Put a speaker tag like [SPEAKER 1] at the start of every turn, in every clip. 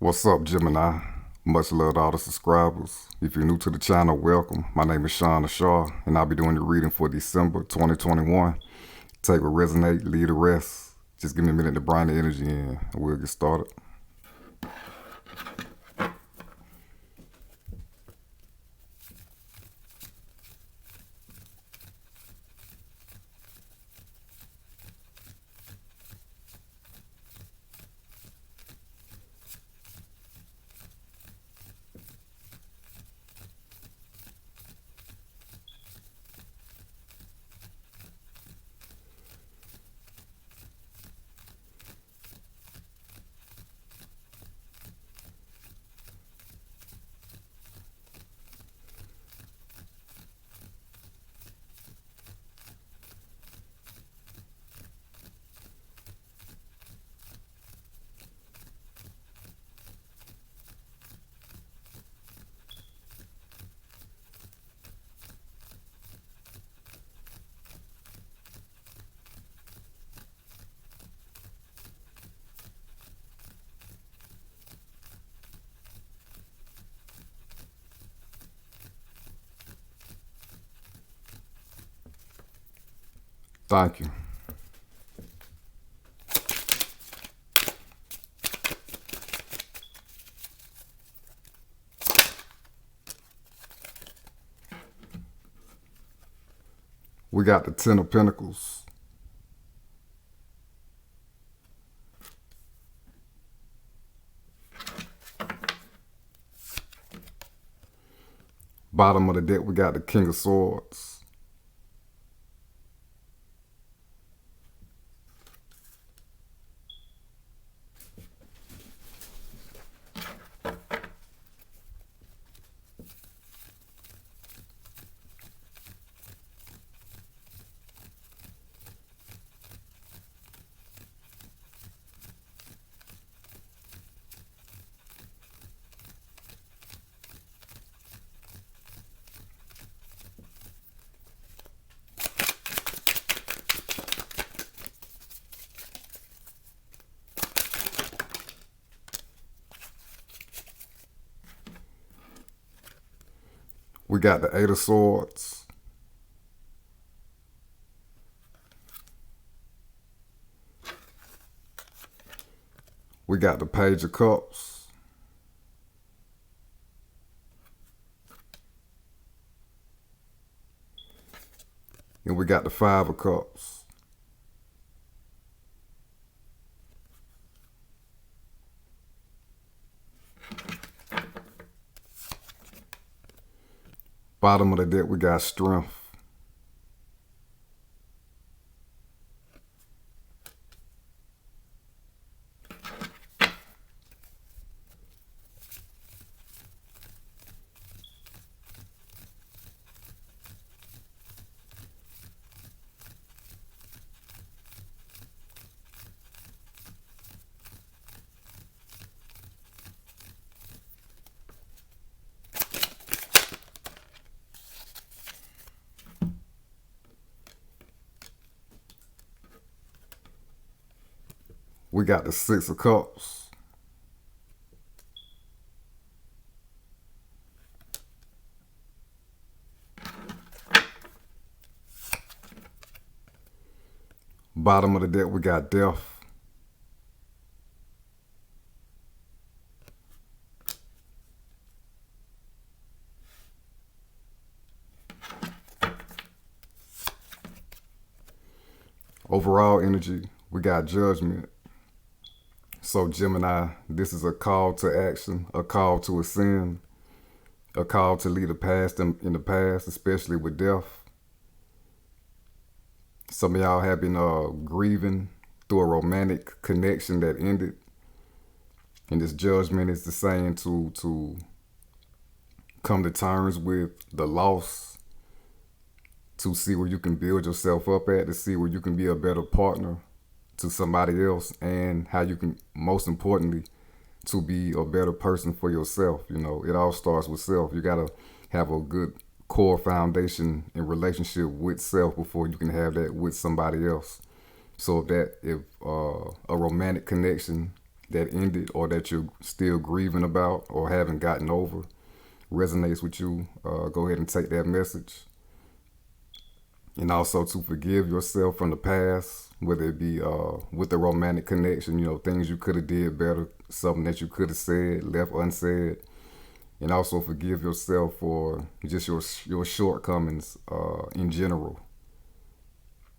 [SPEAKER 1] What's up, Gemini? Much love to all the subscribers. If you're new to the channel, welcome. My name is Sean Shaw, and I'll be doing the reading for December 2021. Take what resonate, leave the rest. Just give me a minute to bring the energy in, and we'll get started. Thank you. We got the Ten of Pentacles. Bottom of the deck, we got the King of Swords. We got the Eight of Swords. We got the Page of Cups. And we got the Five of Cups. Bottom of the deck, we got Strength. We got the Six of Cups. Bottom of the deck, we got Death. Overall energy, we got Judgment. So Gemini, this is a call to action, a call to ascend, a call to leave the past in the past, especially with death. Some of y'all have been grieving through a romantic connection that ended. And this judgment is the saying to come to terms with the loss, to see where you can build yourself up at, to see where you can be a better partner to somebody else, and how you can, most importantly, to be a better person for yourself. You know, it all starts with self. You got to have a good core foundation in relationship with self before you can have that with somebody else. So if a romantic connection that ended or that you're still grieving about or haven't gotten over resonates with you, go ahead and take that message. And also to forgive yourself from the past, whether it be with the romantic connection, things you could have did better, something that you could have said, left unsaid. And also forgive yourself for just your shortcomings in general.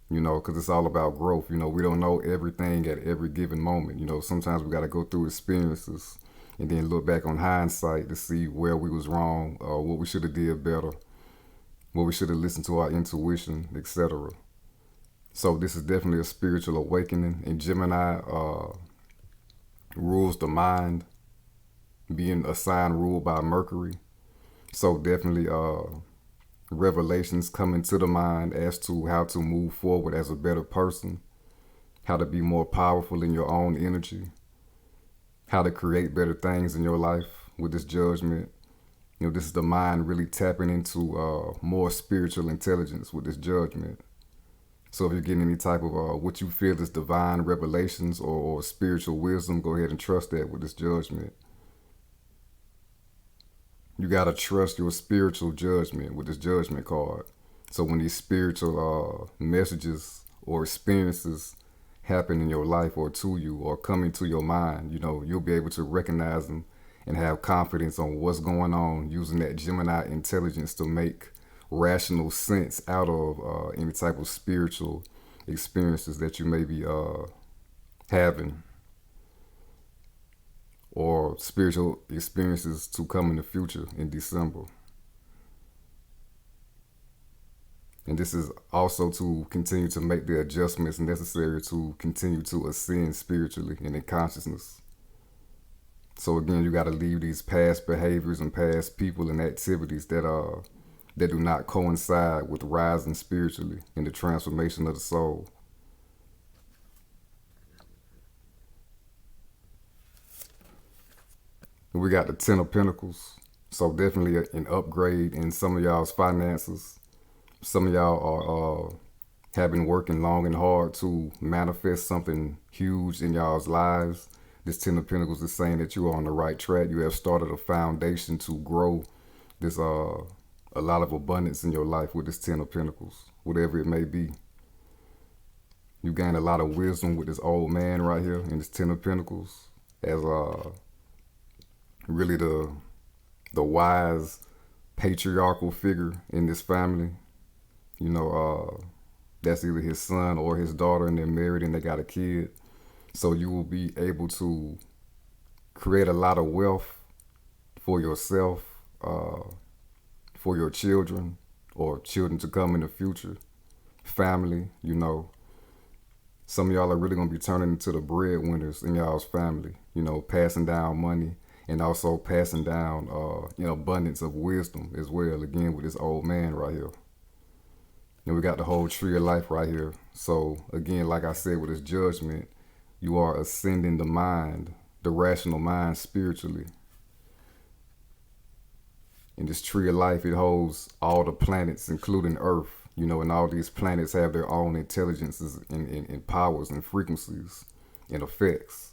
[SPEAKER 1] Because it's all about growth. We don't know everything at every given moment. Sometimes we got to go through experiences and then look back on hindsight to see where we was wrong, what we should have did better, what we should have listened to our intuition, etc. So this is definitely a spiritual awakening. And Gemini rules the mind, being a sign ruled by Mercury. So definitely revelations come into the mind as to how to move forward as a better person, how to be more powerful in your own energy, how to create better things in your life with this judgment. This is the mind really tapping into more spiritual intelligence with this judgment. So if you're getting any type of what you feel is divine revelations or spiritual wisdom, go ahead and trust that with this judgment. You got to trust your spiritual judgment with this judgment card. So when these spiritual messages or experiences happen in your life or to you or come into your mind, you'll be able to recognize them and have confidence on what's going on using that Gemini intelligence to make rational sense out of any type of spiritual experiences that you may be having, or spiritual experiences to come in the future in December. And this is also to continue to make the adjustments necessary to continue to ascend spiritually and in consciousness. So again, you got to leave these past behaviors and past people and activities that do not coincide with rising spiritually in the transformation of the soul. We got the Ten of Pentacles. So definitely an upgrade in some of y'all's finances. Some of y'all have been working long and hard to manifest something huge in y'all's lives. This Ten of Pentacles is saying that you are on the right track. You have started a foundation to grow this a lot of abundance in your life with this Ten of Pentacles, whatever it may be. You gain a lot of wisdom with this old man right here in this Ten of Pentacles as really the wise patriarchal figure in this family. That's either his son or his daughter, and they're married and they got a kid. So you will be able to create a lot of wealth for yourself, for your children or children to come in the future, family. Some of y'all are really going to be turning into the breadwinners in y'all's family, passing down money and also passing down an abundance of wisdom as well, again, with this old man right here. And we got the whole tree of life right here. So again, like I said, with this judgment, you are ascending the mind, the rational mind spiritually. In this tree of life, it holds all the planets, including Earth, and all these planets have their own intelligences and powers and frequencies and effects.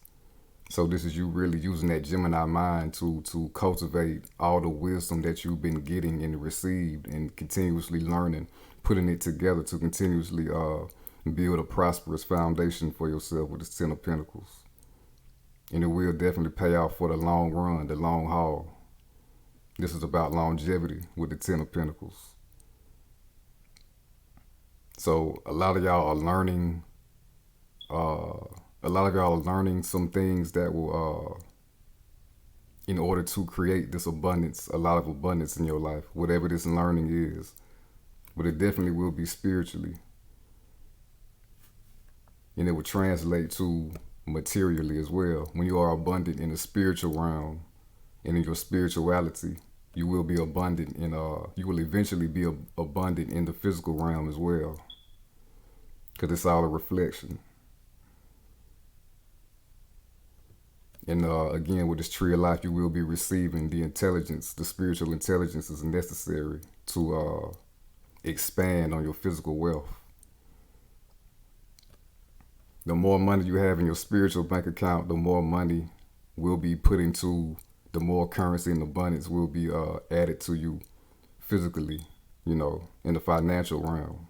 [SPEAKER 1] So this is you really using that Gemini mind to cultivate all the wisdom that you've been getting and received and continuously learning, putting it together to continuously build a prosperous foundation for yourself with this Ten of Pentacles. And it will definitely pay off for the long run, the long haul. This is about longevity with the Ten of Pentacles. So a lot of y'all are learning some things that will, in order to create this abundance, a lot of abundance in your life, whatever this learning is. But it definitely will be spiritually. And it will translate to materially as well. When you are abundant in the spiritual realm and in your spirituality, you will be abundant in, you will eventually be abundant in the physical realm as well. Because it's all a reflection. And again, with this tree of life, you will be receiving the intelligence, the spiritual intelligence is necessary to expand on your physical wealth. The more money you have in your spiritual bank account, the more money will be put into, the more currency and abundance will be added to you physically, in the financial realm.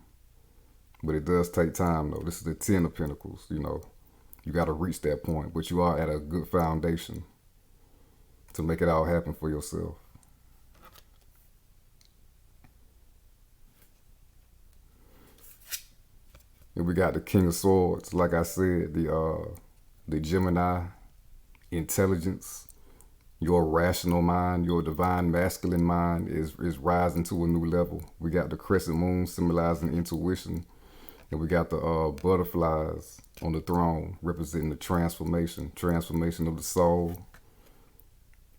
[SPEAKER 1] But it does take time, though. This is the 10 of Pentacles, You got to reach that point, but you are at a good foundation to make it all happen for yourself. And we got the King of Swords. Like I said, the Gemini, intelligence, your rational mind, your divine masculine mind is rising to a new level. We got the crescent moon symbolizing intuition. And we got the butterflies on the throne representing the transformation of the soul,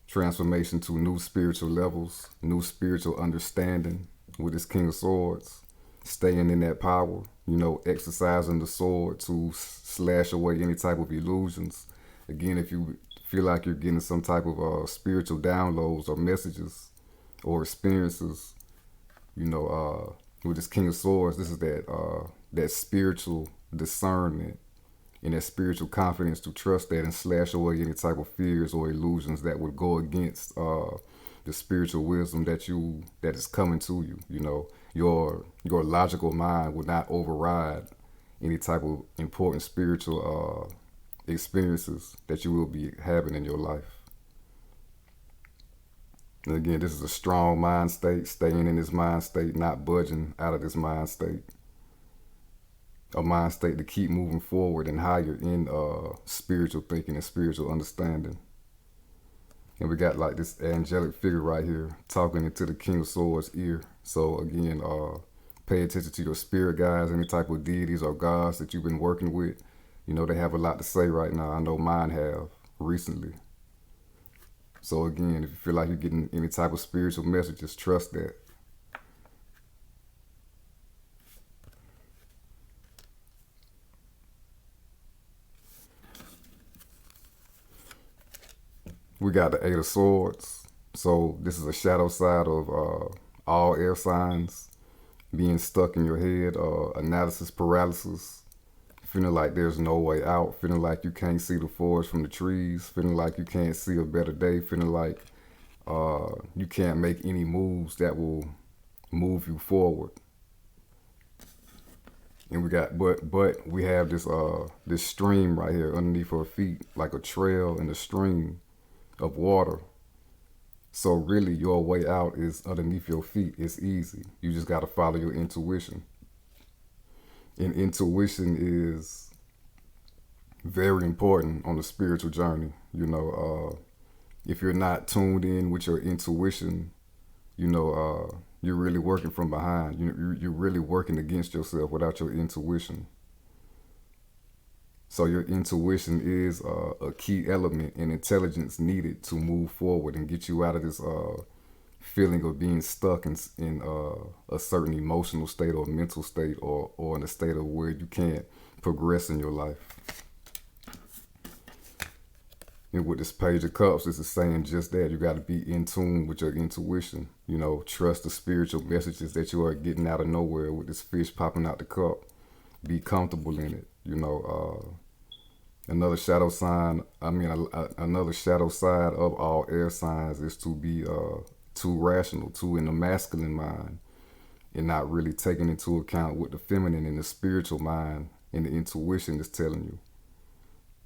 [SPEAKER 1] transformation to new spiritual levels, new spiritual understanding with this King of Swords, staying in that power, exercising the sword to slash away any type of illusions. Again, if you feel like you're getting some type of spiritual downloads or messages or experiences, with this King of Swords, this is that spiritual discernment and that spiritual confidence to trust that and slash away any type of fears or illusions that would go against the spiritual wisdom that is coming to you. Your logical mind would not override any type of important spiritual experiences that you will be having in your life. And again, this is a strong mind state, staying in this mind state, not budging out of this mind state. A mind state to keep moving forward and higher in spiritual thinking and spiritual understanding. And we got like this angelic figure right here talking into the King of Swords ear. So again, pay attention to your spirit guides, any type of deities or gods that you've been working with. They have a lot to say right now. I know mine have recently. So again, if you feel like you're getting any type of spiritual messages, trust that. We got the Eight of Swords. So this is a shadow side of all air signs, being stuck in your head, analysis paralysis, feeling like there's no way out, feeling like you can't see the forest from the trees, feeling like you can't see a better day, feeling like you can't make any moves that will move you forward. And we got, but we have this stream right here underneath our feet, like a trail in the stream of water. So really your way out is underneath your feet. It's easy. You just got to follow your intuition. And intuition is very important on the spiritual journey. If you're not tuned in with your intuition, you're really working from behind. You're really working against yourself without your intuition. So your intuition is a key element and intelligence needed to move forward and get you out of this feeling of being stuck in a certain emotional state or mental state or in a state of where you can't progress in your life. And with this Page of Cups, this is saying just that. You got to be in tune with your intuition. Trust the spiritual messages that you are getting out of nowhere with this fish popping out the cup. Be comfortable in it. Another shadow sign, another shadow side of all air signs is to be too rational, too in the masculine mind, and not really taking into account what the feminine and the spiritual mind and the intuition is telling you.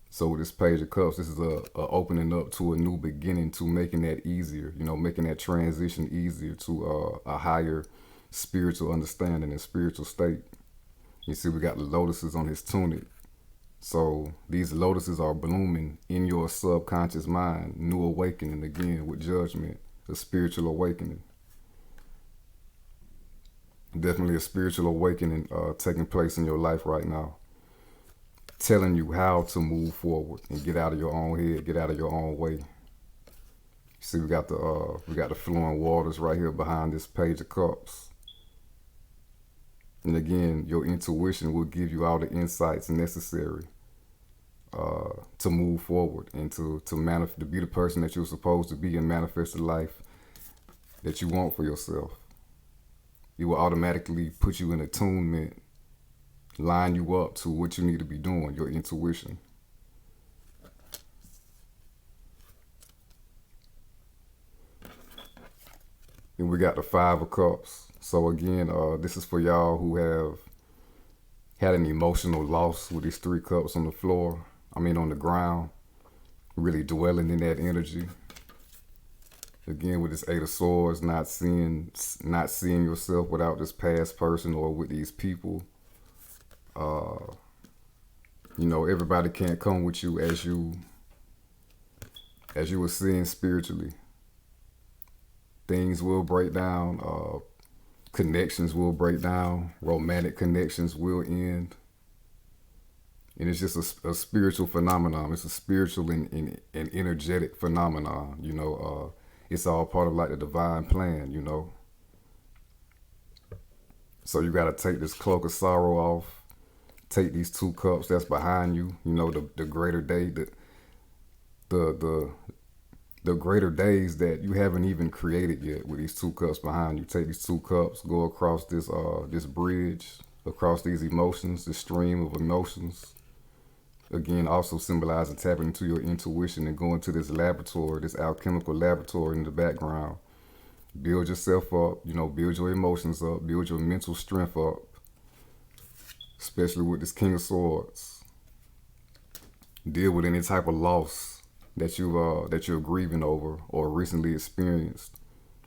[SPEAKER 1] So with this Page of Cups, this is a opening up to a new beginning, to making that easier, making that transition easier to a higher spiritual understanding and spiritual state. You see, we got the lotuses on his tunic. So these lotuses are blooming in your subconscious mind, new awakening again with judgment, a spiritual awakening. Definitely a spiritual awakening taking place in your life right now, telling you how to move forward and get out of your own head, get out of your own way. See, we got the flowing waters right here behind this Page of Cups. And again, your intuition will give you all the insights necessary to move forward and to be the person that you're supposed to be and manifest the life that you want for yourself. It will automatically put you in attunement, line you up to what you need to be doing, your intuition. And we got the Five of Cups. So again, this is for y'all who have had an emotional loss with these three cups on the floor. I mean, on the ground, really dwelling in that energy. Again, with this Eight of Swords, not seeing yourself without this past person or with these people. Everybody can't come with you as you were seeing spiritually. Things will break down. Connections will break down. Romantic connections will end. And it's just a spiritual phenomenon. It's a spiritual and energetic phenomenon. It's all part of like the divine plan. So you got to take this cloak of sorrow off. Take these two cups that's behind you. The greater day, the greater days that you haven't even created yet with these two cups behind you. Take these two cups, go across this bridge, across these emotions, this stream of emotions. Again, also symbolizing tapping into your intuition and going to this laboratory, this alchemical laboratory in the background. Build yourself up, build your emotions up, build your mental strength up, especially with this King of Swords. Deal with any type of loss that you're grieving over or recently experienced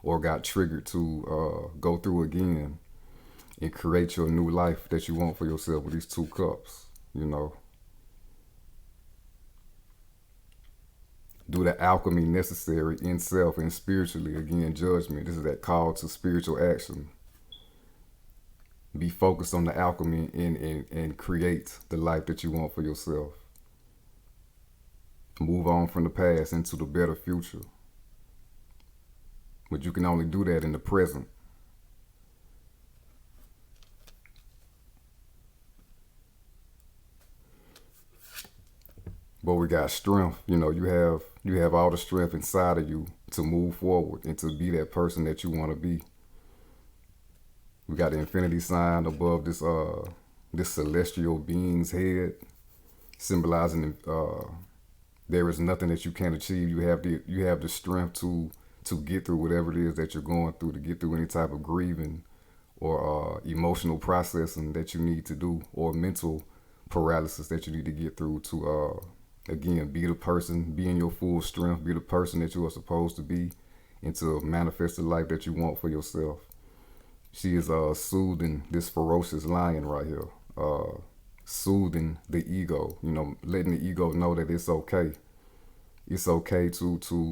[SPEAKER 1] or got triggered to go through again and create your new life that you want for yourself with these two cups. Do the alchemy necessary in self and spiritually. Again, judgment. This is that call to spiritual action. Be focused on the alchemy and create the life that you want for yourself. Move on from the past into the better future. But you can only do that in the present. But we got strength. You have all the strength inside of you to move forward and to be that person that you want to be. We got the infinity sign above this celestial being's head, symbolizing there is nothing that you can't achieve. You have the strength to get through whatever it is that you're going through, to get through any type of grieving or emotional processing that you need to do, or mental paralysis that you need to get through to again, be the person, be in your full strength, be the person that you are supposed to be, and to manifest the life that you want for yourself. She is soothing this ferocious lion right here, soothing the ego, letting the ego know that it's okay. It's okay to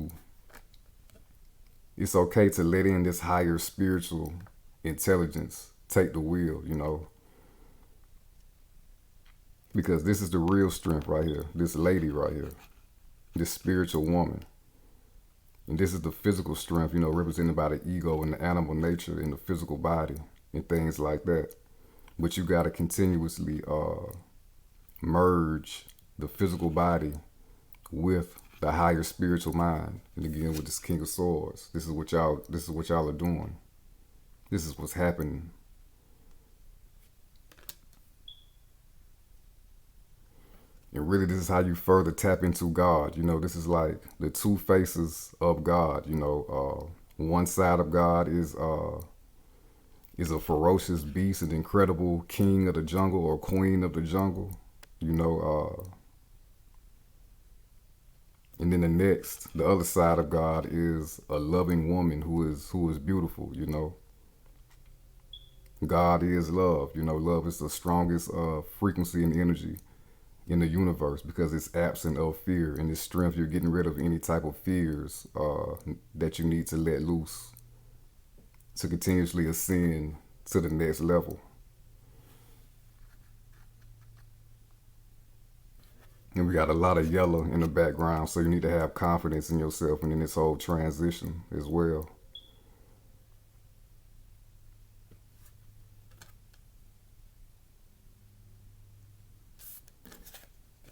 [SPEAKER 1] let in this higher spiritual intelligence take the wheel, because this is the real strength right here, this lady right here, this spiritual woman. And this is the physical strength, represented by the ego and the animal nature in the physical body and things like that. But you got to continuously merge the physical body with the higher spiritual mind. And again, with this King of Swords, this is what y'all are doing. This is what's happening. And really, this is how you further tap into God. This is like the two faces of God. One side of God is a ferocious beast, an incredible king of the jungle or queen of the jungle. And then the other side of God is a loving woman who is beautiful. God is love. Love is the strongest frequency and energy in the universe because it's absent of fear. And this strength, you're getting rid of any type of fears that you need to let loose to continuously ascend to the next level. And we got a lot of yellow in the background, so you need to have confidence in yourself and in this whole transition as well.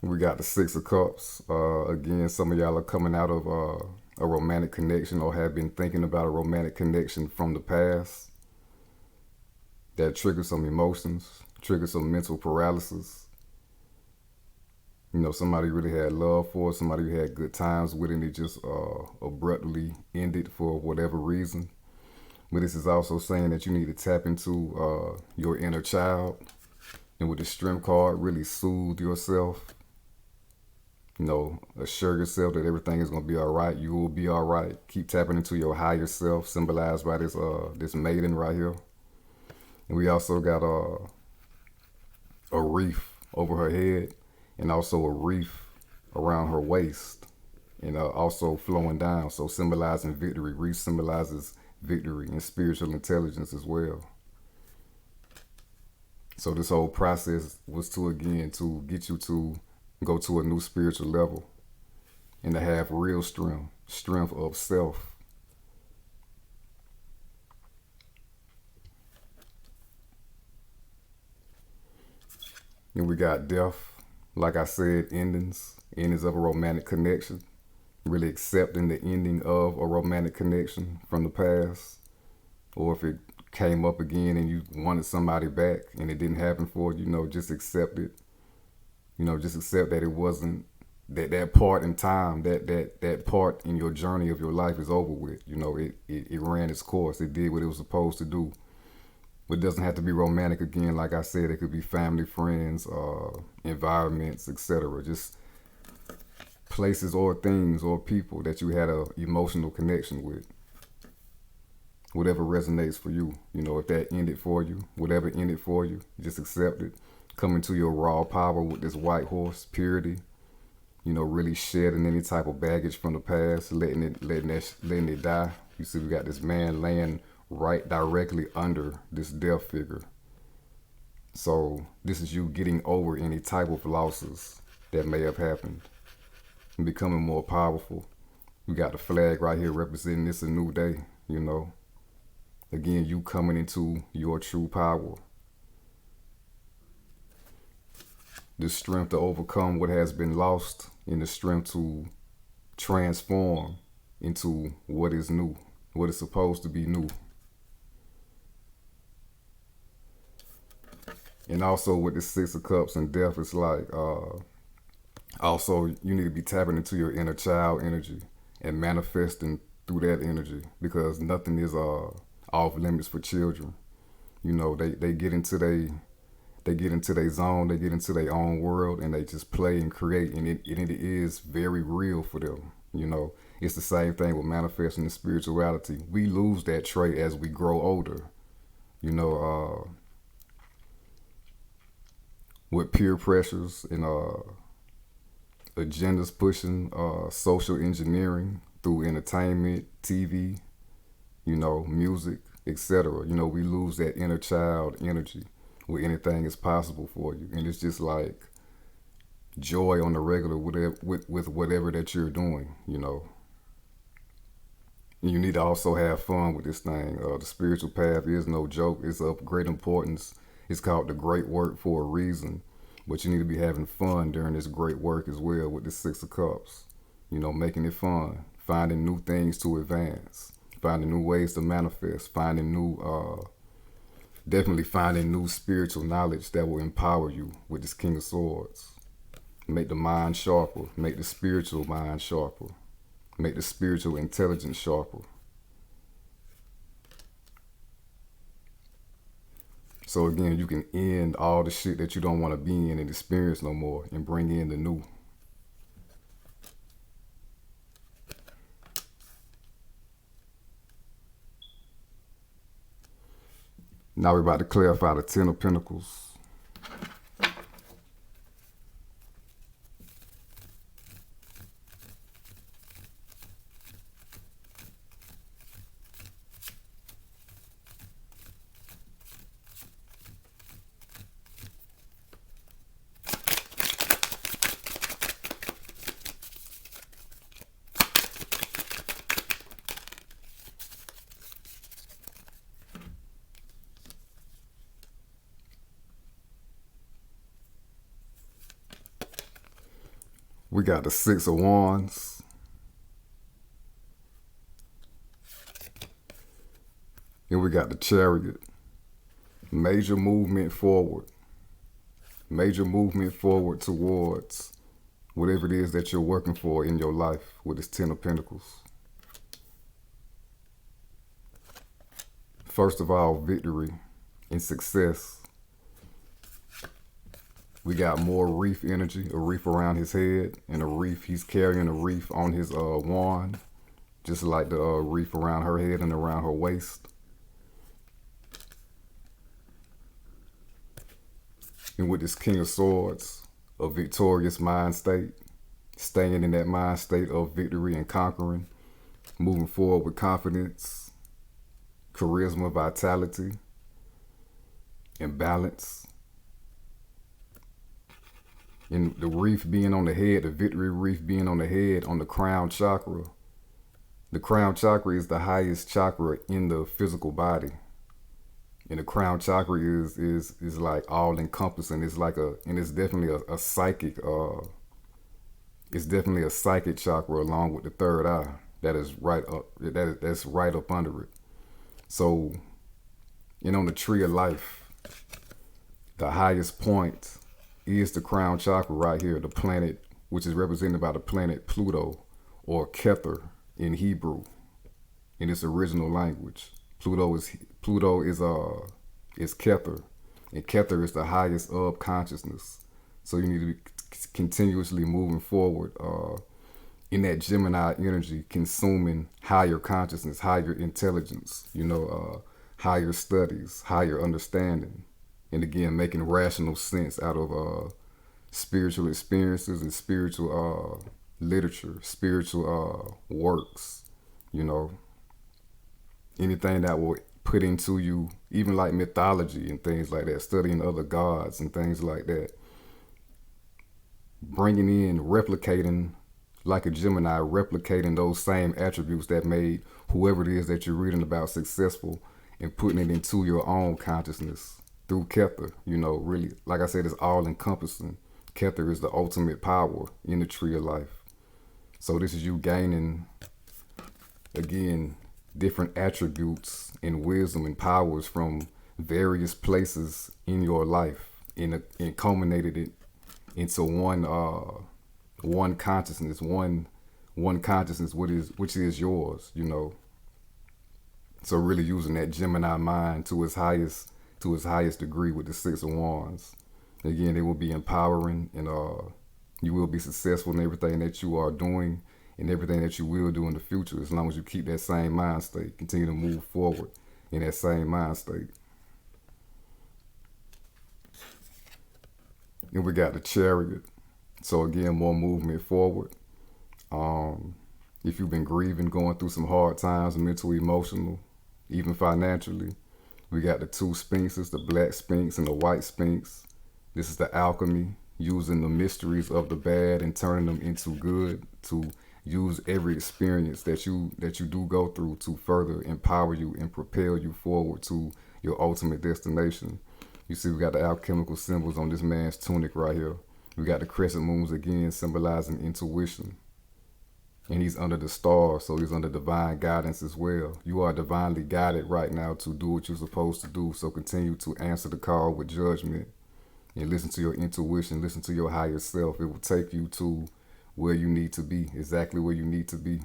[SPEAKER 1] We got the Six of Cups. Again, some of y'all are coming out of a romantic connection or have been thinking about a romantic connection from the past that triggered some emotions, triggered some mental paralysis. Somebody really had love for, somebody you had good times with, and it just abruptly ended for whatever reason. But this is also saying that you need to tap into your inner child. And with the strength card, really soothe yourself. Assure yourself that everything is going to be all right. You will be all right. Keep tapping into your higher self, symbolized by this maiden right here. And we also got a wreath over her head, and also a wreath around her waist, and also flowing down, so symbolizing victory. Wreath symbolizes victory and spiritual intelligence as well. So this whole process was to get you to go to a new spiritual level and to have real strength of self. And we got death, like I said, endings of a romantic connection, really accepting the ending of a romantic connection from the past, or if it came up again and you wanted somebody back and it didn't happen for you, just accept it. Just accept that it wasn't that part in time, that part in your journey of your life is over with. It ran its course. It did what it was supposed to do. But it doesn't have to be romantic again. Like I said, it could be family, friends, environments, etc. Just places or things or people that you had a emotional connection with. Whatever resonates for you. If that ended for you, whatever ended for you, just accept it. Come into your raw power with this white horse, purity. Really shedding any type of baggage from the past, letting it die. You see, we got this man laying right directly under this death figure. So this is you getting over any type of losses that may have happened and becoming more powerful. We got the flag right here representing this a new day. Again, you coming into your true power. The strength to overcome what has been lost, and the strength to transform into what is new, what is supposed to be new. And also with the Six of Cups and death, it's like, also you need to be tapping into your inner child energy and manifesting through that energy, because nothing is off limits for children. They get into their zone, they get into their own world, and they just play and create, and it is very real for them. It's the same thing with manifesting and spirituality. We lose that trait as we grow older. With peer pressures and agendas pushing, social engineering through entertainment, TV, music, etc. We lose that inner child energy where anything is possible for you. And it's just like joy on the regular with whatever that you're doing, And you need to also have fun with this thing. The spiritual path is no joke. It's of great importance. It's called the great work for a reason. But you need to be having fun during this great work as well with the Six of Cups. Making it fun, finding new things to advance, finding new ways to manifest, definitely finding new spiritual knowledge that will empower you with this King of Swords. Make the mind sharper, make the spiritual mind sharper, make the spiritual intelligence sharper. So again, you can end all the shit that you don't want to be in and experience no more, and bring in the new. Now we're about to clarify the Ten of Pentacles. We got the Six of Wands. And we got the Chariot. Major movement forward. Major movement forward towards whatever it is that you're working for in your life with this Ten of Pentacles. first of all, victory and success. We got more reef energy, a reef around his head, and a reef, he's carrying a reef on his wand, just like the reef around her head and around her waist. And with this King of Swords, a victorious mind state, staying in that mind state of victory and conquering, moving forward with confidence, charisma, vitality, and balance. And the reef being on the head, the victory reef being on the head, on the crown chakra. The crown chakra is the highest chakra in the physical body. And the crown chakra is like all encompassing. It's like and it's definitely a psychic, it's definitely a psychic chakra along with the third eye. That is right up, that's right up under it. So, on the tree of life, the highest point is the crown chakra right here, the planet, which is represented by the planet Pluto, or Kether in Hebrew, in its original language. Pluto is Kether, and Kether is the highest of consciousness. So you need to be continuously moving forward in that Gemini energy, consuming higher consciousness, higher intelligence, higher studies, higher understanding. And again, making rational sense out of spiritual experiences and spiritual literature, spiritual works, anything that will put into you, even like mythology and things like that, studying other gods and things like that. Bringing in, replicating, like a Gemini, replicating those same attributes that made whoever it is that you're reading about successful, and putting it into your own consciousness through Kether. Really, like I said, it's all encompassing. Kether is the ultimate power in the tree of life. So this is you gaining, again, different attributes and wisdom and powers from various places in your life, and culminated it into one consciousness, one consciousness, which is yours. So really using that Gemini mind to its highest degree with the Six of Wands. Again, it will be empowering, and you will be successful in everything that you are doing and everything that you will do in the future, as long as you keep that same mind state, continue to move forward in that same mind state. And we got the Chariot. So again, more movement forward. If you've been grieving, going through some hard times, mental, emotional, even financially, we got the two Sphinxes, the Black Sphinx and the White Sphinx. This is the alchemy, using the mysteries of the bad and turning them into good, to use every experience that you do go through to further empower you and propel you forward to your ultimate destination. You see, we got the alchemical symbols on this man's tunic right here. We got the crescent moons again, symbolizing intuition. And he's under the stars, so he's under divine guidance as well. You are divinely guided right now to do what you're supposed to do. So continue to answer the call with judgment and listen to your intuition, listen to your higher self. It will take you to where you need to be, exactly where you need to be.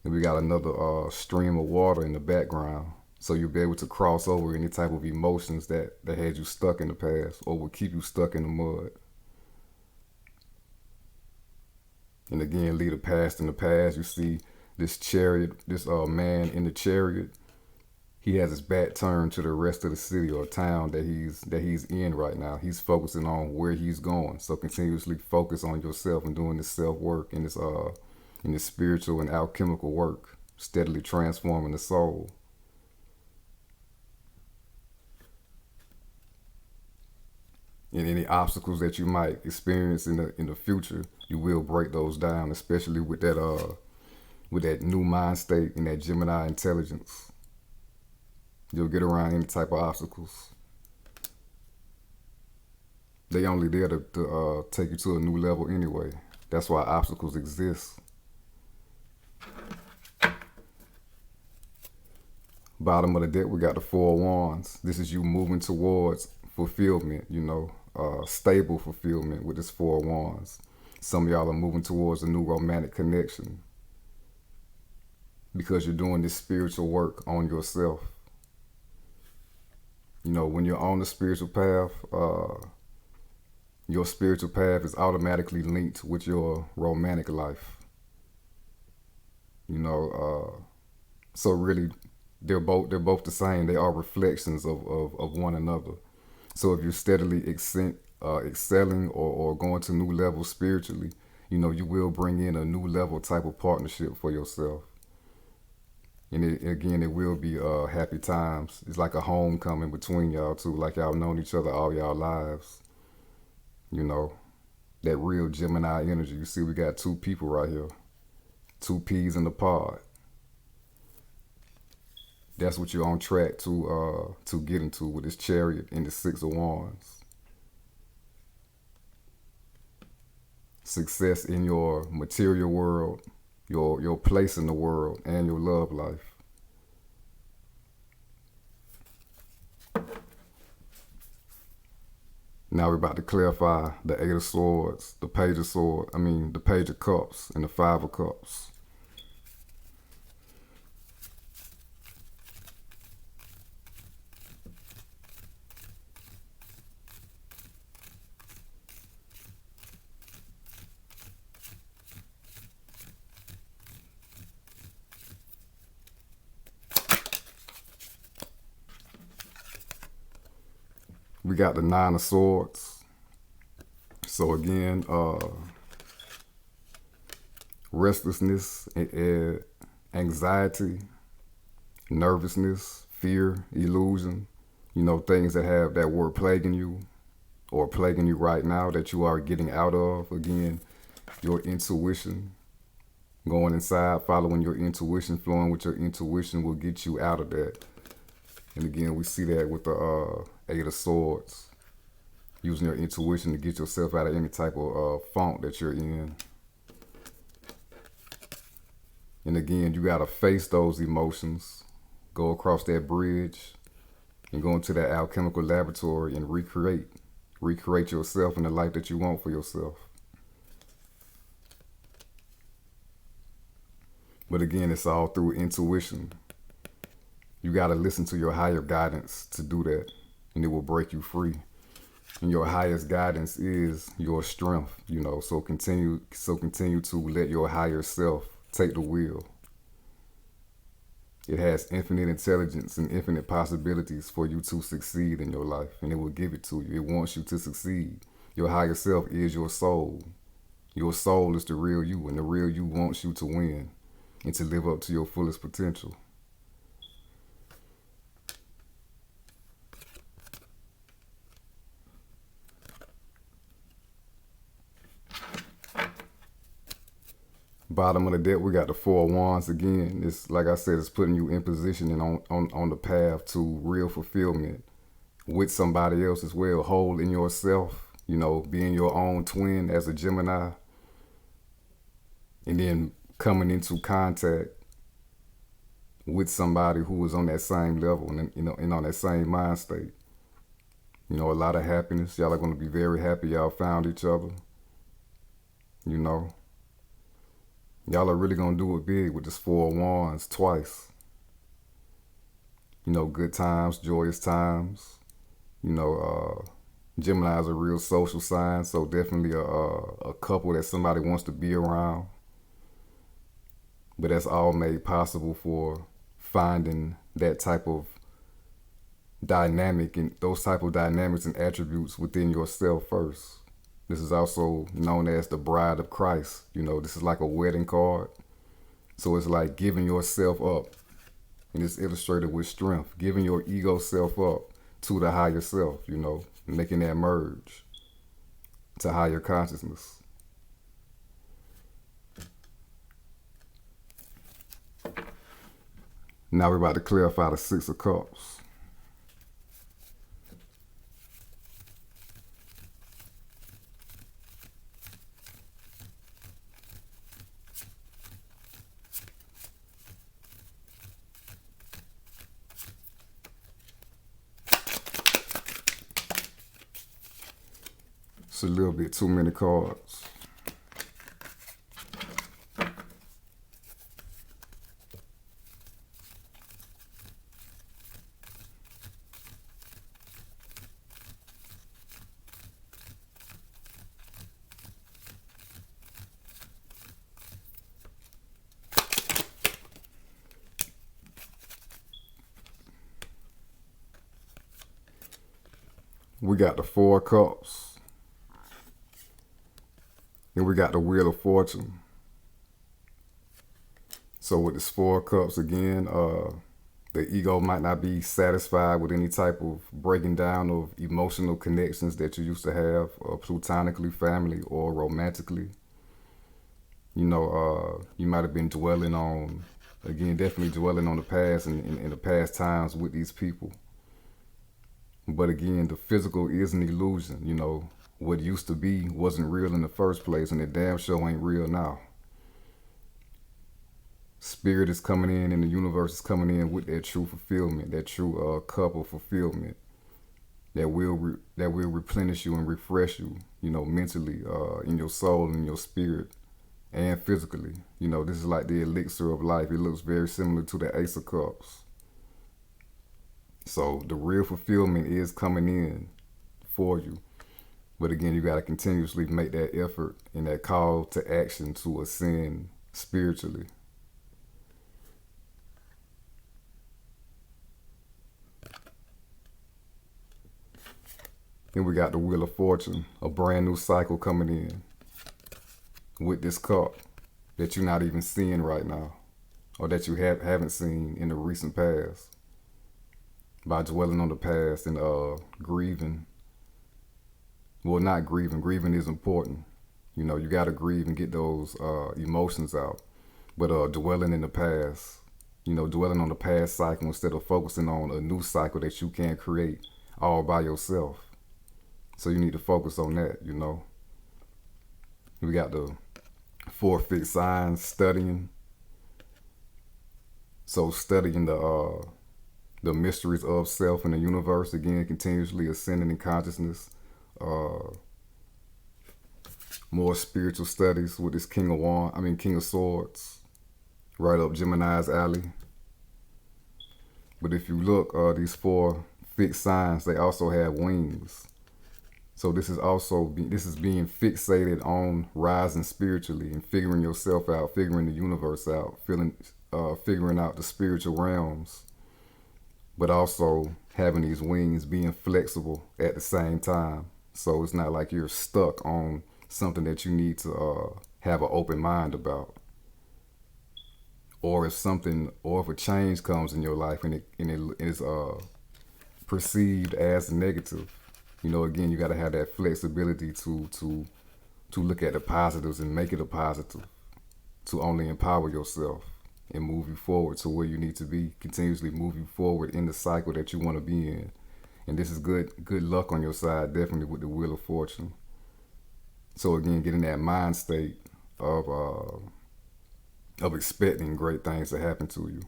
[SPEAKER 1] And we got another stream of water in the background. So you'll be able to cross over any type of emotions that had you stuck in the past or will keep you stuck in the mud. And again, leave the past in the past. You see this chariot, this man in the chariot, he has his back turned to the rest of the city or town that he's in right now. He's focusing on where he's going. So continuously focus on yourself and doing this self-work and this spiritual and alchemical work, steadily transforming the soul. And any obstacles that you might experience in the future, you will break those down, especially with that new mind state and that Gemini intelligence. You'll get around any type of obstacles. They only there to take you to a new level anyway. That's why obstacles exist. Bottom of the deck, we got the Four Wands. This is you moving towards fulfillment, stable fulfillment with this Four Wands. Some of y'all are moving towards a new romantic connection because you're doing this spiritual work on yourself. You know, when you're on the spiritual path, your spiritual path is automatically linked with your romantic life. You know, so really, they're both the same. They are reflections of one another. So if you're steadily excelling or going to new levels spiritually, you know, you will bring in a new level type of partnership for yourself. And again, it will be happy times. It's like a homecoming between y'all two, like y'all known each other all y'all lives. You know, that real Gemini energy. You see, we got two people right here, two peas in the pod. That's what you're on track to get into with this Chariot and the Six of Wands. Success in your material world, your place in the world, and your love life. Now we're about to clarify the Eight of Swords, the Page of Swords, the Page of Cups, and the Five of Cups. We got the Nine of Swords. So again, restlessness, anxiety, nervousness, fear, illusion, you know, things that were plaguing you or plaguing you right now that you are getting out of. Again, your intuition, going inside, following your intuition, flowing with your intuition will get you out of that. And again, we see that with the Eight of Swords, using your intuition to get yourself out of any type of funk that you're in. And again, you got to face those emotions, go across that bridge, and go into that alchemical laboratory and recreate yourself and the life that you want for yourself. But again, it's all through intuition. You got to listen to your higher guidance to do that, and it will break you free. And your highest guidance is your strength, you know. So continue to let your higher self take the wheel. It has infinite intelligence and infinite possibilities for you to succeed in your life, and it will give it to you. It wants you to succeed. Your higher self is your soul. Your soul is the real you, and the real you wants you to win and to live up to your fullest potential. Bottom of the deck, we got the Four of Wands again. It's like I said, it's putting you in position and on the path to real fulfillment with somebody else as well. Whole in yourself, you know, being your own twin as a Gemini, and then coming into contact with somebody who is on that same level and, you know, and on that same mind state. You know, a lot of happiness. Y'all are going to be very happy y'all found each other. You know. Y'all are really going to do it big with this Four of Wands twice. You know, good times, joyous times. You know, Gemini is a real social sign, so definitely a couple that somebody wants to be around. But that's all made possible for finding that type of dynamic and those type of dynamics and attributes within yourself first. This is also known as the Bride of Christ. You know, this is like a wedding card. So it's like giving yourself up. And it's illustrated with strength. Giving your ego self up to the higher self, you know, making that merge to higher consciousness. Now we're about to clarify the Six of Cups. It's a little bit too many cards. We got the Four of Cups. Then we got the Wheel of Fortune. So with this Four of Cups again, the ego might not be satisfied with any type of breaking down of emotional connections that you used to have, platonically, family, or romantically. You know, you might have been dwelling on, again, definitely dwelling on the past and in the past times with these people. But again, the physical is an illusion. You know, what used to be wasn't real in the first place, and it damn sure ain't real now. Spirit is coming in, and the universe is coming in with that true fulfillment, that true cup of fulfillment that will replenish you and refresh you. You know, mentally, in your soul, in your spirit, and physically. You know, this is like the elixir of life. It looks very similar to the Ace of Cups. So the real fulfillment is coming in for you. But again, you got to continuously make that effort and that call to action to ascend spiritually. Then we got the Wheel of Fortune, a brand new cycle coming in with this cup that you're not even seeing right now, or that you haven't seen in the recent past. By dwelling on the past and grieving. Well, not grieving. Grieving is important. You know, you got to grieve and get those emotions out. But dwelling in the past, you know, dwelling on the past cycle instead of focusing on a new cycle that you can create all by yourself. So you need to focus on that, you know. We got the 4 fixed signs, studying. So studying the mysteries of self and the universe, again, continuously ascending in consciousness. More spiritual studies with this King of Swords, right up Gemini's alley. But if you look, these 4 fixed signs, they also have wings. So this is being fixated on rising spiritually and figuring yourself out, figuring the universe out, figuring out the spiritual realms. But also having these wings, being flexible at the same time. So it's not like you're stuck on something that you need to have an open mind about. Or if a change comes in your life and it is perceived as negative, you know, again, you got to have that flexibility to look at the positives and make it a positive, to only empower yourself and move you forward to where you need to be, continuously move you forward in the cycle that you want to be in. And this is good luck on your side, definitely with the Wheel of Fortune. So again, getting that mind state of expecting great things to happen to you.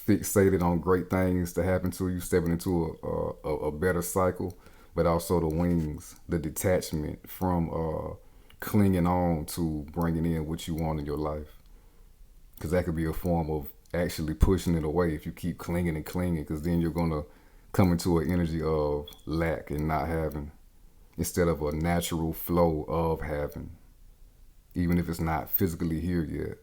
[SPEAKER 1] Fixated on great things to happen to you, stepping into a better cycle, but also the wings, the detachment from clinging on to bringing in what you want in your life. Because that could be a form of actually pushing it away if you keep clinging and clinging, because then you're going to come into an energy of lack and not having, instead of a natural flow of having, even if it's not physically here yet.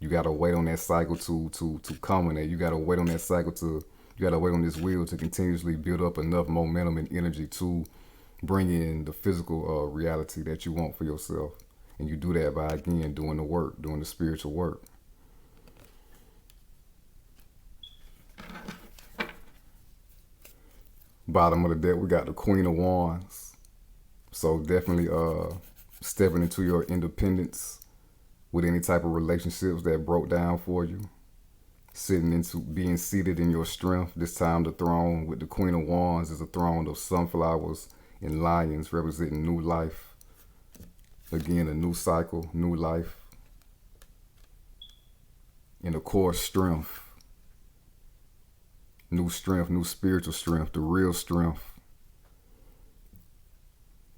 [SPEAKER 1] You got to wait on that cycle to culminate. You got to wait on that cycle you got to wait on this wheel to continuously build up enough momentum and energy to bring in the physical reality that you want for yourself. And you do that by, again, doing the work, doing the spiritual work. Bottom of the deck, we got the Queen of Wands. So definitely stepping into your independence with any type of relationships that broke down for you. Being seated in your strength. This time the throne with the Queen of Wands is a throne of sunflowers and lions, representing new life. Again, a new cycle, new life. And of course, strength. New strength, new spiritual strength, the real strength.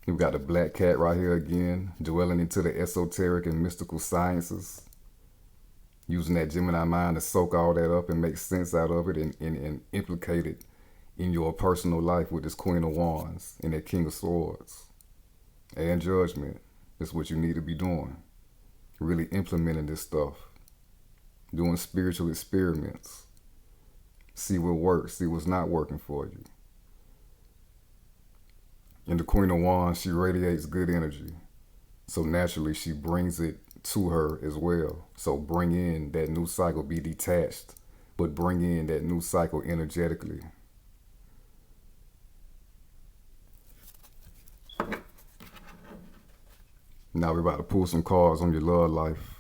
[SPEAKER 1] We've got the Black Cat right here again, dwelling into the esoteric and mystical sciences. Using that Gemini mind to soak all that up and make sense out of it and implicate it in your personal life with this Queen of Wands and that King of Swords. And Judgment. That's what you need to be doing. Really implementing this stuff. Doing spiritual experiments. See what works, see what's not working for you. And the Queen of Wands, she radiates good energy. So naturally, she brings it to her as well. So bring in that new cycle, be detached, but bring in that new cycle energetically. Now we're about to pull some cards on your love life.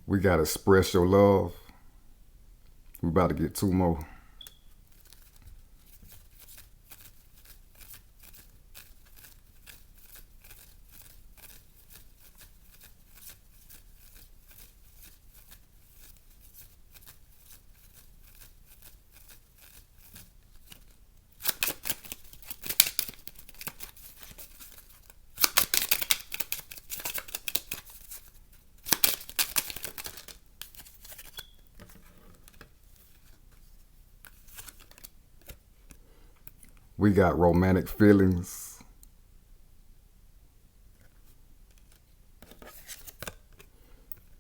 [SPEAKER 1] We got to express your love. We're about to get two more. We got romantic feelings.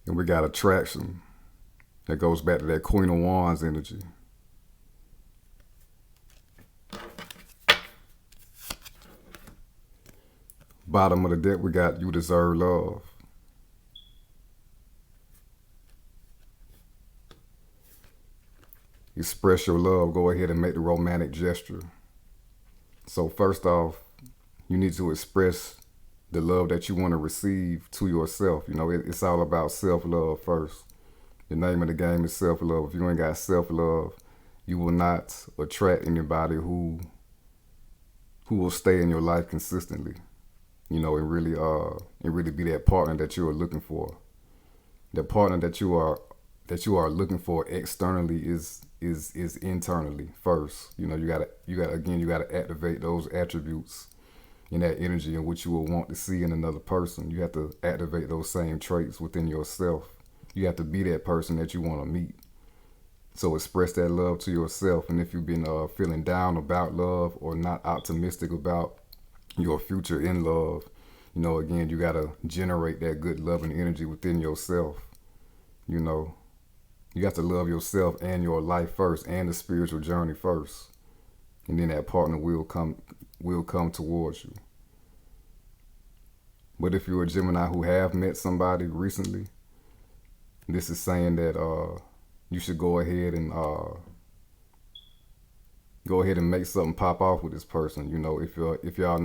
[SPEAKER 1] And we got attraction. That goes back to that Queen of Wands energy. Bottom of the deck, we got you deserve love. Express your love. Go ahead and make the romantic gesture. So first off, you need to express the love that you want to receive to yourself. You know, it's all about self-love first. The name of the game is self-love. If you ain't got self-love, you will not attract anybody who will stay in your life consistently. You know, and really be that partner that you are looking for. The partner that you are looking for externally is internally first. You know, you gotta activate those attributes in that energy in which you will want to see in another person. You have to activate those same traits within yourself. You have to be that person that you want to meet. So express that love to yourself. And if you've been feeling down about love or not optimistic about your future in love, you know, again, you gotta generate that good loving energy within yourself. You know, you got to love yourself and your life first, and the spiritual journey first, and then that partner will come towards you. But if you're a Gemini who have met somebody recently, this is saying that you should go ahead and make something pop off with this person. You know, if y'all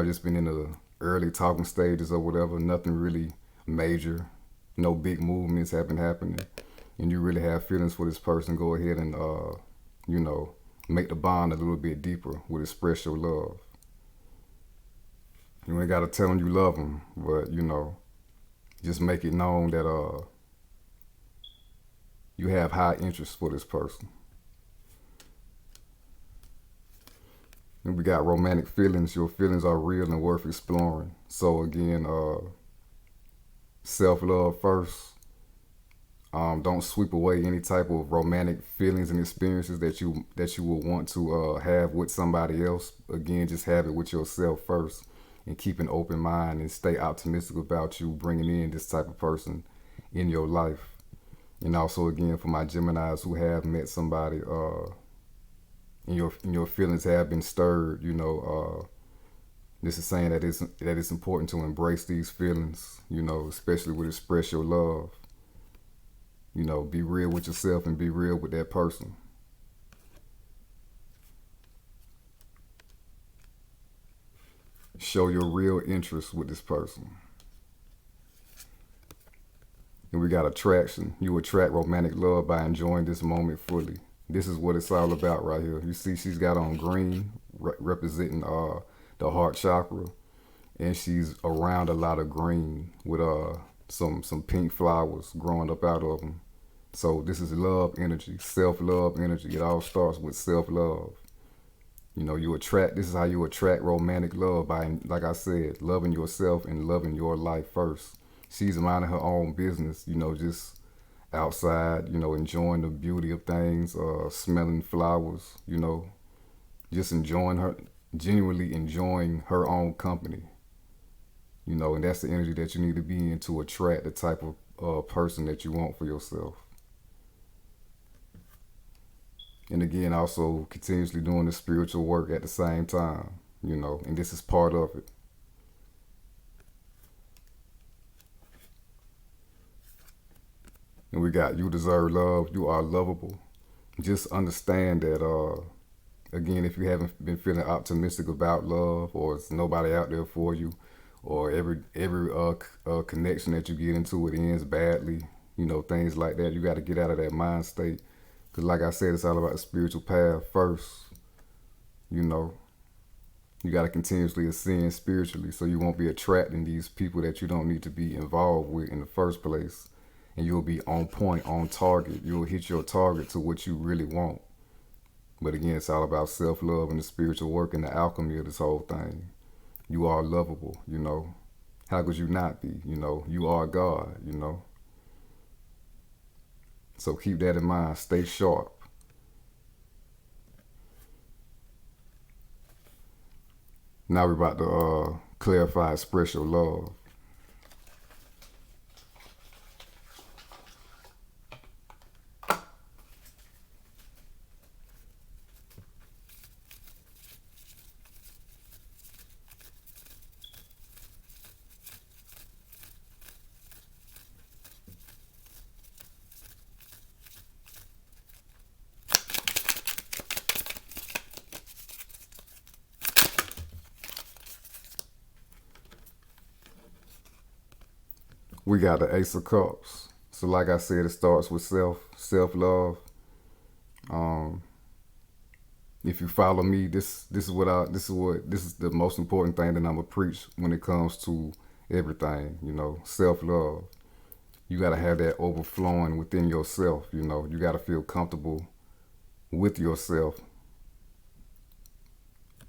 [SPEAKER 1] just been in the early talking stages or whatever, nothing really major. No big movements have been happening, and you really have feelings for this person, go ahead and, you know, make the bond a little bit deeper with express your love. You ain't got to tell them you love them, but, you know, just make it known that you have high interest for this person. And we got romantic feelings. Your feelings are real and worth exploring. So again, self-love first. Don't sweep away any type of romantic feelings and experiences that you will want to have with somebody else. Again, just have it with yourself first, and keep an open mind and stay optimistic about you bringing in this type of person in your life. And also, again, for my Geminis who have met somebody, and your feelings have been stirred, you know, this is saying that it's important to embrace these feelings, you know, especially with express your love. You know, be real with yourself and be real with that person. Show your real interest with this person. And we got attraction. You attract romantic love by enjoying this moment fully. This is what it's all about right here. You see, she's got on green, representing the heart chakra, and she's around a lot of green with some pink flowers growing up out of them. So this is love energy, self-love energy. It all starts with self-love. You know, you attract. This is how you attract romantic love by, like I said, loving yourself and loving your life first. She's minding her own business. You know, just outside. You know, enjoying the beauty of things, smelling flowers. You know, just enjoying her, genuinely enjoying her own company. You know, and that's the energy that you need to be in to attract the type of person that you want for yourself. And again, also continuously doing the spiritual work at the same time, you know, and this is part of it. And we got you deserve love, you are lovable. Just understand that, again, if you haven't been feeling optimistic about love, or it's nobody out there for you, or every connection that you get into, it ends badly, you know, things like that, you got to get out of that mind state. Because like I said, it's all about the spiritual path first. You know, you got to continuously ascend spiritually so you won't be attracting these people that you don't need to be involved with in the first place. And you'll be on point, on target. You'll hit your target to what you really want. But again, it's all about self-love and the spiritual work and the alchemy of this whole thing. You are lovable, you know. How could you not be? You know, you are God, you know. So keep that in mind. Stay sharp. Now we're about to clarify, express your love. We got the Ace of Cups. So like I said, it starts with self-love. Um, if you follow me, this is the most important thing that I'm gonna preach when it comes to everything. You know, self-love. You gotta have that overflowing within yourself. You know, you gotta feel comfortable with yourself.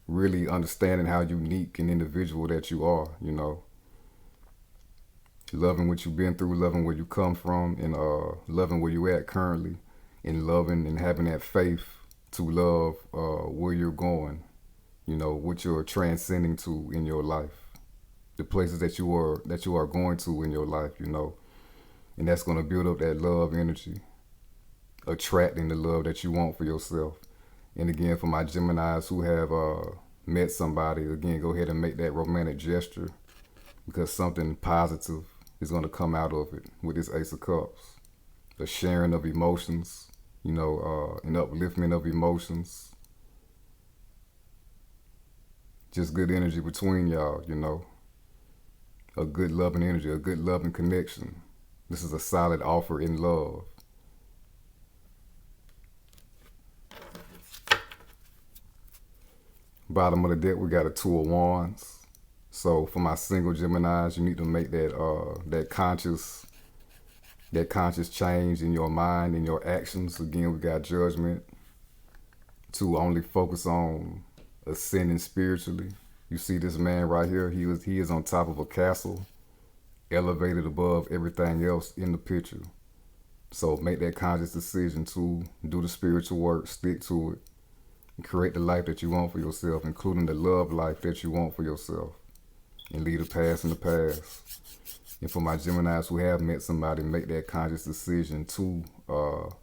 [SPEAKER 1] Really understanding how unique and individual that you are. You know, loving what you've been through, loving where you come from, and loving where you at currently, and loving and having that faith to love where you're going, you know, what you're transcending to in your life, the places that you are going to in your life, you know, and that's going to build up that love energy, attracting the love that you want for yourself. And again, for my Geminis who have met somebody, again, go ahead and make that romantic gesture, because something positive is going to come out of it with this Ace of Cups. A sharing of emotions, you know, an upliftment of emotions. Just good energy between y'all, you know. A good loving energy, a good loving connection. This is a solid offer in love. Bottom of the deck, we got a Two of Wands. So for my single Geminis, you need to make that conscious change in your mind and your actions. Again, we got Judgment. To only focus on ascending spiritually. You see this man right here. He is on top of a castle, elevated above everything else in the picture. So make that conscious decision to do the spiritual work, stick to it, and create the life that you want for yourself, including the love life that you want for yourself. And leave the past in the past. And for my Geminis who have met somebody, make that conscious decision to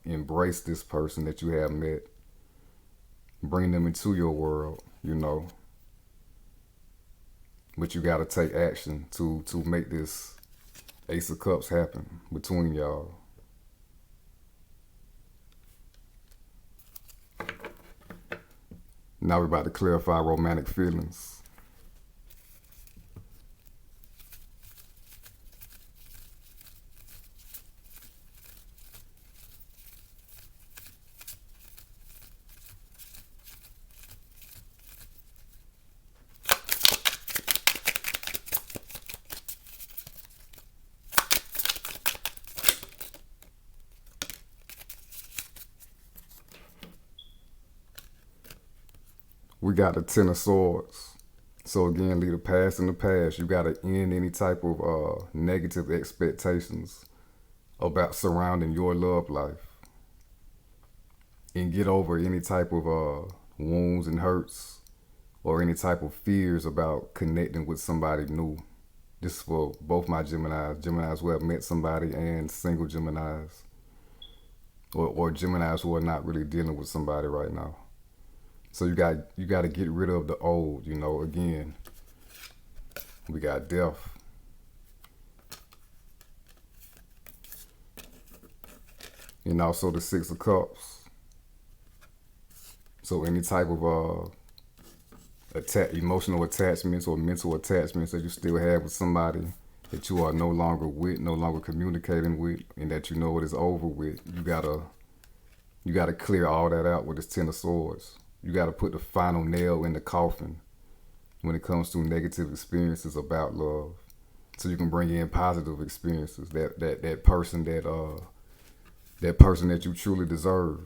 [SPEAKER 1] embrace this person that you have met. Bring them into your world, you know. But you got to take action to make this Ace of Cups happen between y'all. Now we're about to clarify romantic feelings. We got the Ten of Swords. So again, leave the past in the past. You got to end any type of negative expectations about surrounding your love life, and get over any type of wounds and hurts or any type of fears about connecting with somebody new. This is for both my Geminis who have met somebody, and single Geminis, or Geminis who are not really dealing with somebody right now. So you got to get rid of the old. Again, we got death. And also the Six of Cups. So any type of emotional attachments or mental attachments that you still have with somebody that you are no longer with, no longer communicating with, and that you know it is over with, you gotta clear all that out with this Ten of Swords. You gotta put the final nail in the coffin when it comes to negative experiences about love, so you can bring in positive experiences. That person that you truly deserve.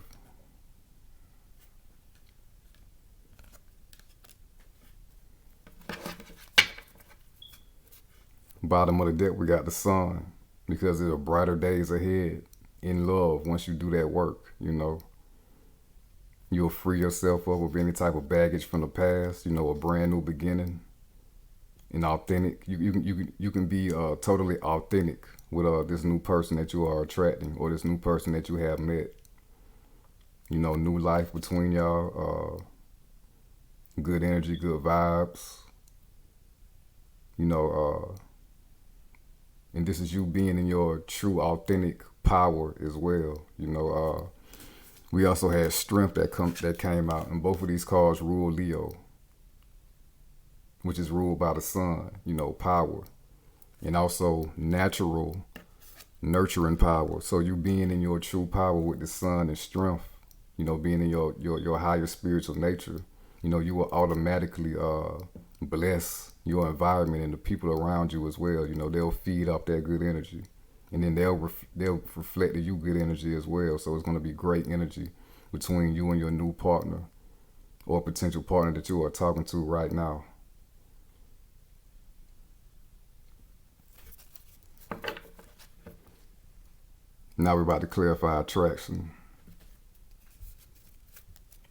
[SPEAKER 1] Bottom of the deck, we got the Sun, because there are brighter days ahead in love once you do that work. You'll free yourself up of any type of baggage from the past. A brand new beginning, and authentic. You can be totally authentic with this new person that you are attracting, or this new person that you have met. New life between y'all. Good energy, good vibes. And this is you being in your true authentic power as well. We also had Strength that came out, and both of these cards rule Leo, which is ruled by the Sun. Power, and also natural nurturing power. So you being in your true power with the Sun and Strength, being in your higher spiritual nature, you will automatically bless your environment and the people around you as well. They'll feed off that good energy, and then they'll reflect to you good energy as well. So it's going to be great energy between you and your new partner, or potential partner that you are talking to right now. Now we're about to clarify attraction.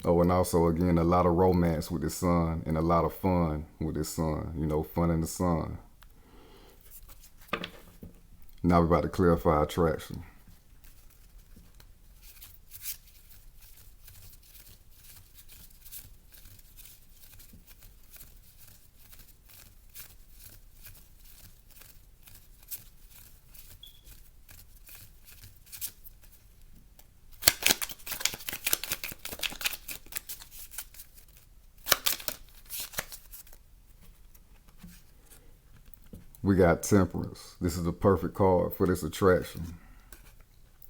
[SPEAKER 1] Oh, and also, again, a lot of romance with the Sun, and a lot of fun with the Sun. Fun in the Sun. Now we're about to clarify attraction. We got Temperance. This is the perfect card for this attraction.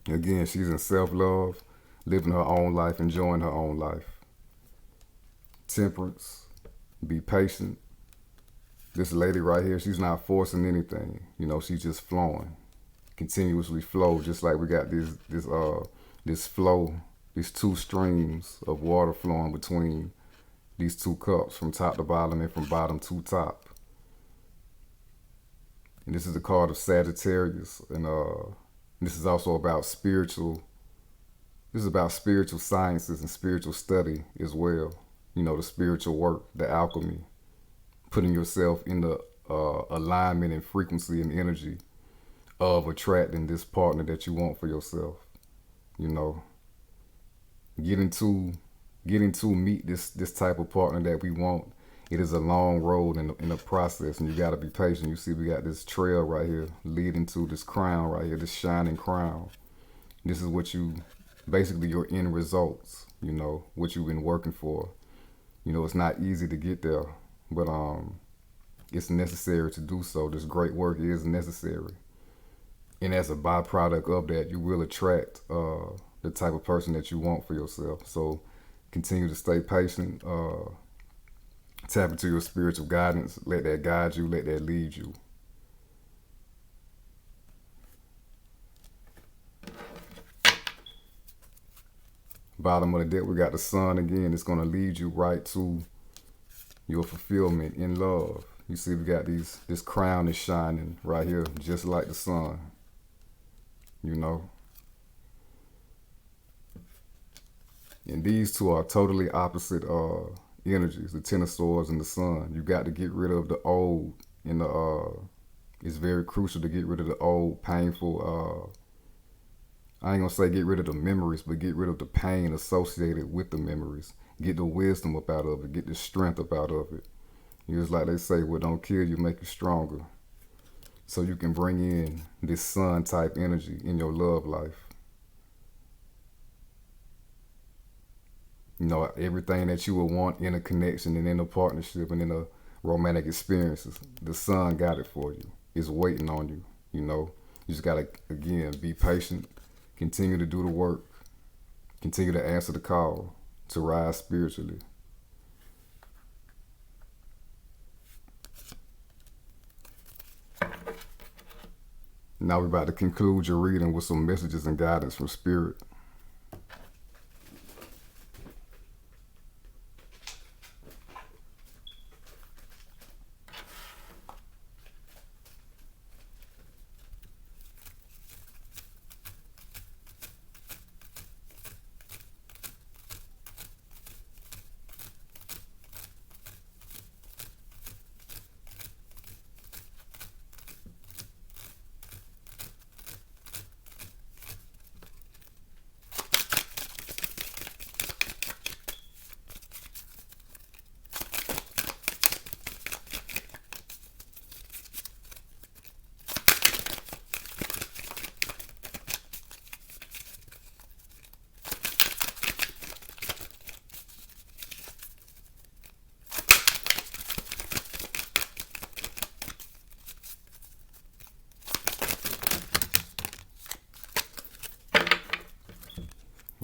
[SPEAKER 1] Again, she's in self-love, living her own life, enjoying her own life. Temperance. Be patient. This lady right here, she's not forcing anything. She's just flowing. Continuously flow, just like we got this flow, these two streams of water flowing between these two cups, from top to bottom and from bottom to top. And this is the card of Sagittarius, and this is also about spiritual. This is about spiritual sciences and spiritual study as well. The spiritual work, the alchemy, putting yourself in the alignment and frequency and energy of attracting this partner that you want for yourself. Getting to meet this type of partner that we want. It is a long road in the process, and you got to be patient. You see, we got this trail right here leading to this crown right here, this shining crown. This is basically your end results, what you've been working for. It's not easy to get there, but it's necessary to do so. This great work is necessary. And as a byproduct of that, you will attract the type of person that you want for yourself. So continue to stay patient. Tap into your spiritual guidance. Let that guide you. Let that lead you. Bottom of the deck, we got the Sun again. It's going to lead you right to your fulfillment in love. You see, we got this crown is shining right here, just like the sun. You know, and these two are totally opposite energies. The Ten of Swords and the Sun. You got to get rid of the old. In the it's very crucial to get rid of the old, painful. I ain't gonna say get rid of the memories, but get rid of the pain associated with the memories. Get the wisdom up out of it. Get the strength up out of it. It's like they say, what don't kill you make you stronger. So you can bring in this sun type energy in your love life. You know, everything that you would want in a connection and in a partnership and in a romantic experiences, the sun got it for you. It's waiting on you. You know, you just gotta, again, be patient, continue to do the work, continue to answer the call to rise spiritually. Now we're about to conclude your reading with some messages and guidance from Spirit.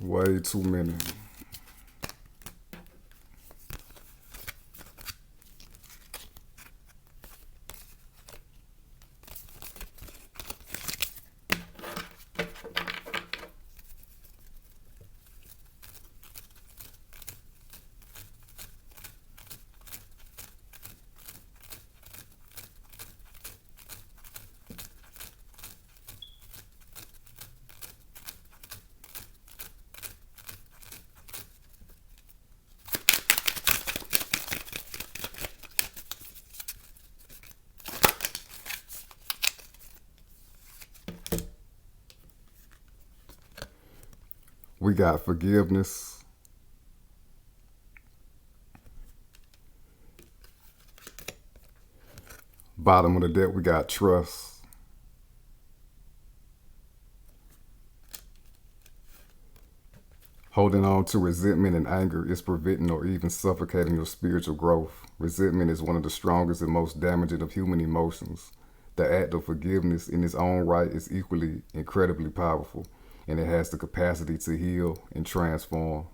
[SPEAKER 1] Way too many. We got forgiveness. Bottom of the deck, we got trust. Holding on to resentment and anger is preventing or even suffocating your spiritual growth. Resentment is one of the strongest and most damaging of human emotions. The act of forgiveness in its own right is equally incredibly powerful, and it has the capacity to heal and transform.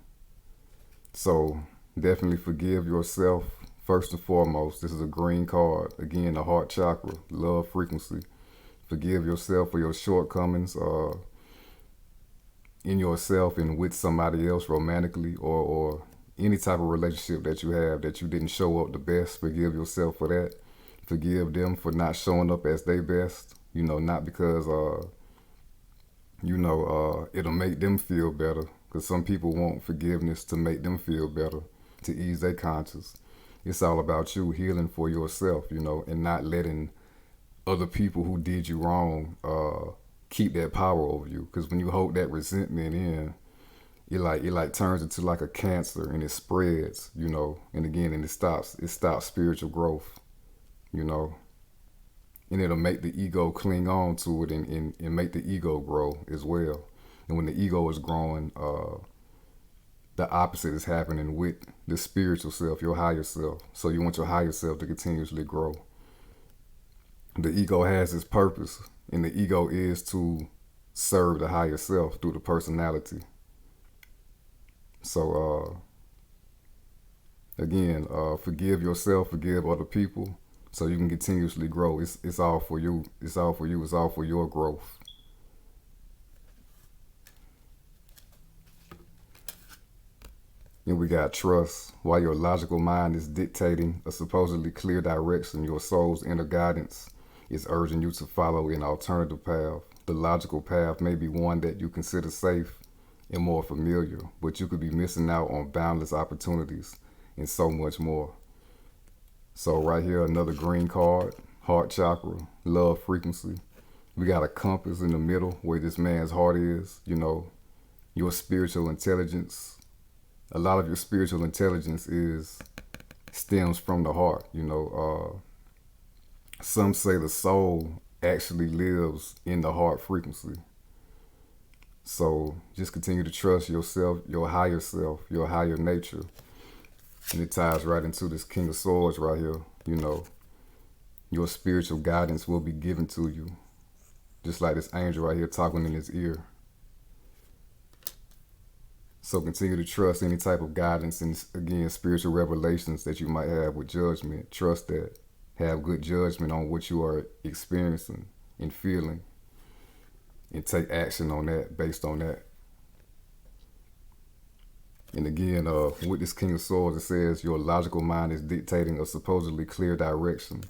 [SPEAKER 1] So definitely forgive yourself first and foremost. This is a green card. Again, the heart chakra, love frequency. Forgive yourself for your shortcomings in yourself and with somebody else romantically or any type of relationship that you have that you didn't show up the best. Forgive yourself for that. Forgive them for not showing up as their best. You know, not because it'll make them feel better, because some people want forgiveness to make them feel better, to ease their conscience. It's all about you healing for yourself, you know, and not letting other people who did you wrong keep that power over you. Because when you hold that resentment in, it turns into like a cancer, and it spreads, you know, and again, and it stops spiritual growth, you know. And it'll make the ego cling on to it and make the ego grow as well. And when the ego is growing, the opposite is happening with the spiritual self, your higher self. So you want your higher self to continuously grow. The ego has its purpose, and the ego is to serve the higher self through the personality. So again, forgive yourself, forgive other people, so you can continuously grow. It's all for you. It's all for you. It's all for your growth. And we got trust. While your logical mind is dictating a supposedly clear direction, your soul's inner guidance is urging you to follow an alternative path. The logical path may be one that you consider safe and more familiar, but you could be missing out on boundless opportunities and so much more. So right here, another green card, heart chakra, love frequency. We got a compass in the middle where this man's heart is, your spiritual intelligence. A lot of your spiritual intelligence stems from the heart. Some say the soul actually lives in the heart frequency. So just continue to trust yourself, your higher self, your higher nature. And it ties right into this King of Swords right here. Your spiritual guidance will be given to you. Just like this angel right here talking in his ear. So continue to trust any type of guidance and, again, spiritual revelations that you might have with judgment. Trust that. Have good judgment on what you are experiencing and feeling. And take action on that, based on that. And again, with this King of Swords, it says your logical mind is dictating a supposedly clear direction.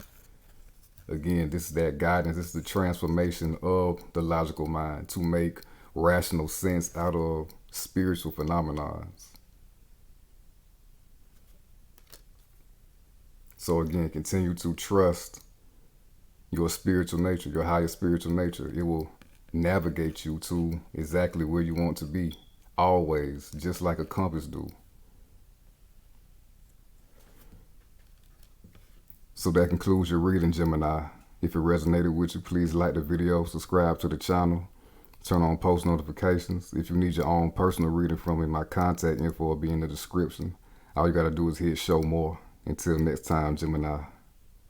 [SPEAKER 1] Again, this is that guidance. This is the transformation of the logical mind to make rational sense out of spiritual phenomena. So again, continue to trust your spiritual nature, your higher spiritual nature. It will navigate you to exactly where you want to be, always, just like a compass do. So that concludes your reading, Gemini. If it resonated with you, please like the video, subscribe to the channel, turn on post notifications. If you need your own personal reading from me, my contact info will be in the description. All you gotta do is hit show more. Until next time, Gemini.